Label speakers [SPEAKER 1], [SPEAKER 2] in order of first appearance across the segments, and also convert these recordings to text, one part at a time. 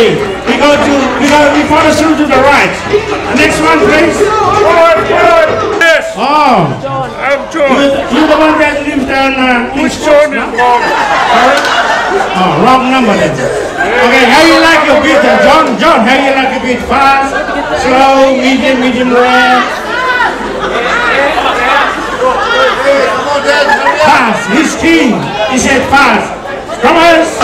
[SPEAKER 1] Okay, we follow through to the right. The next one, please.
[SPEAKER 2] Yes.
[SPEAKER 1] Oh,
[SPEAKER 2] I'm John.
[SPEAKER 1] you're the one that lives down.
[SPEAKER 2] Which John is wrong?
[SPEAKER 1] Oh, wrong number then. Okay, how you like your beat, John? John, how you like your beat? Fast, slow, medium rare. Fast. He's keen. He said fast. Drummers.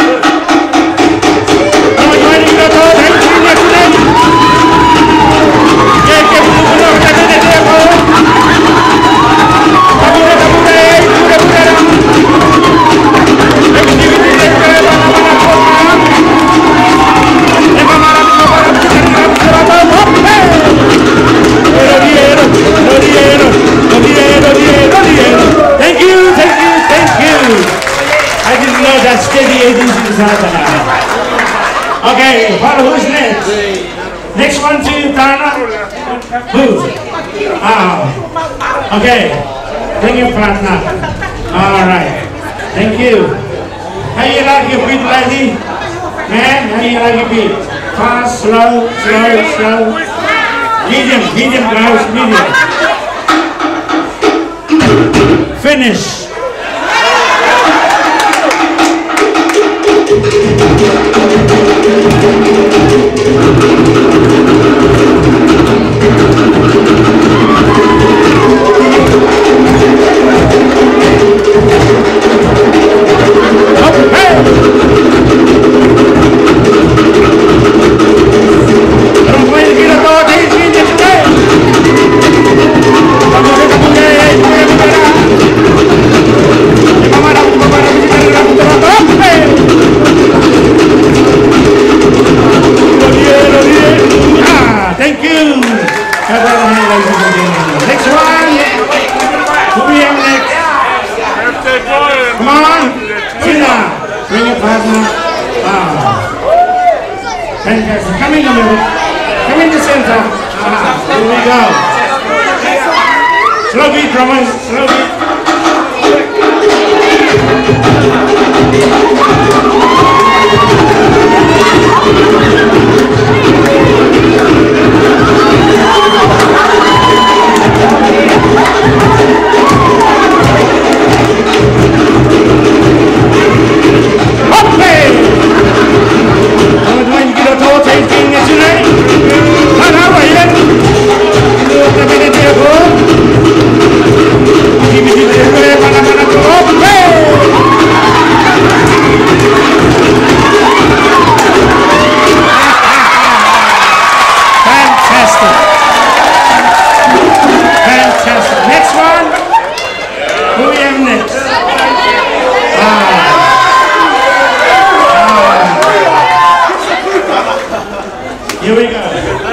[SPEAKER 1] Okay, follow who's next? Next one to Tana. Who? Okay. Bring your partner. Alright. Thank you. How you like your beat, lady? Man, how you like your beat? Fast, slow. Medium, guys, medium. Finish. Come in the center. Here we go. Slow beat, drummers. Slow beat.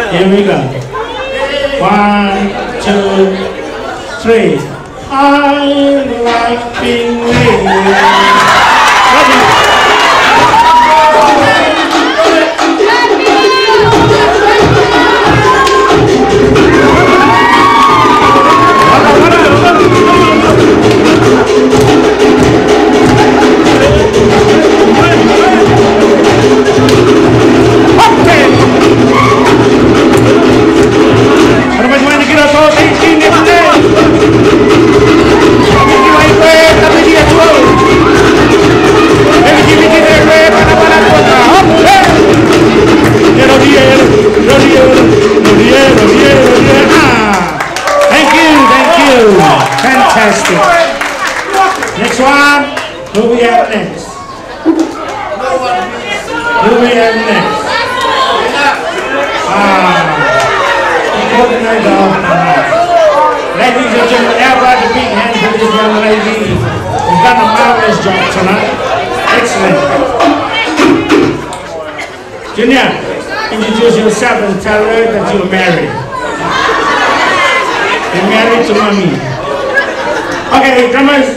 [SPEAKER 1] Here we go. 1, 2, 3. I like being late. Fantastic. Next one. Who we have next? Who we have next? Ladies and gentlemen, everybody big hand for this young lady. You've done a marvelous job tonight. Excellent. Junior, introduce yourself and tell her that you're married. You're married to mommy. Okay, drummers.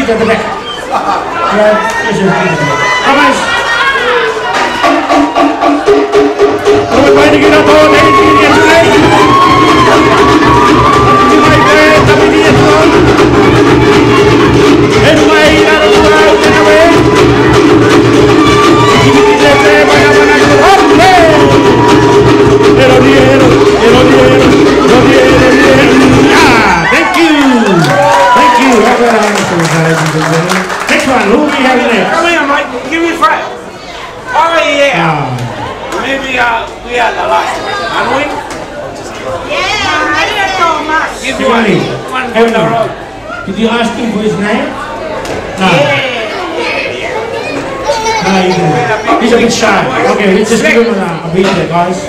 [SPEAKER 1] feet at the back. Use your feet at the back. Promise. We're going to get up all day today. My bed, tapi dia tu. Anyway, out of the world, anyway. Thank you. Thank you. Next one, who we have next?
[SPEAKER 2] Come here, Mike. Give me five. Oh, yeah. Maybe we are the last one. And we? Yeah, I didn't know much. Give you one for the road.
[SPEAKER 1] Did you ask him for his name? No. No, he's a bit shy. Okay, let's just give him a beat there, guys.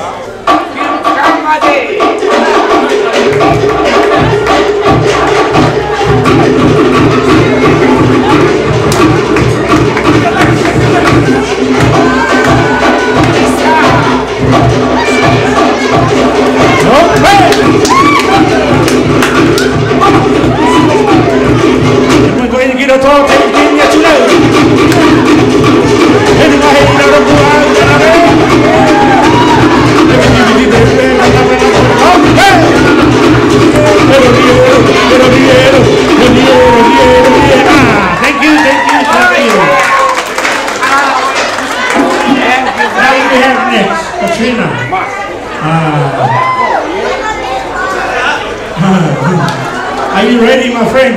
[SPEAKER 1] We're going to get a talk and give you to know. Thank you. Now we have next, Katrina. Are you ready, my friend?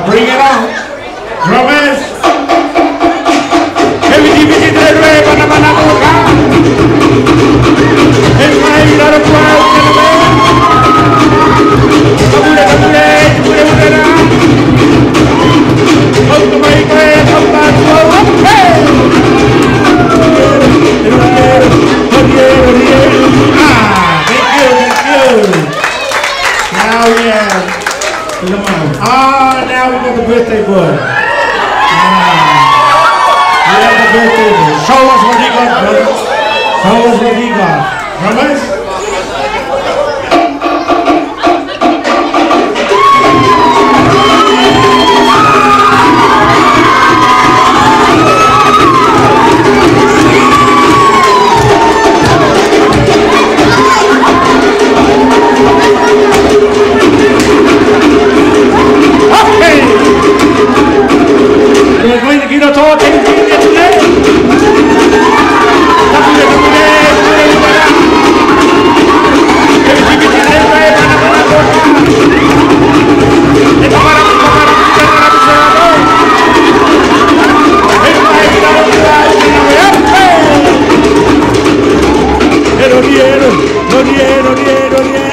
[SPEAKER 1] Bring it on. Drummers. Now we got the birthday boy. We have the birthday boy. Show us what he got, brother. Show us what he got. Drummers? We're going to get a talk and get it today. No,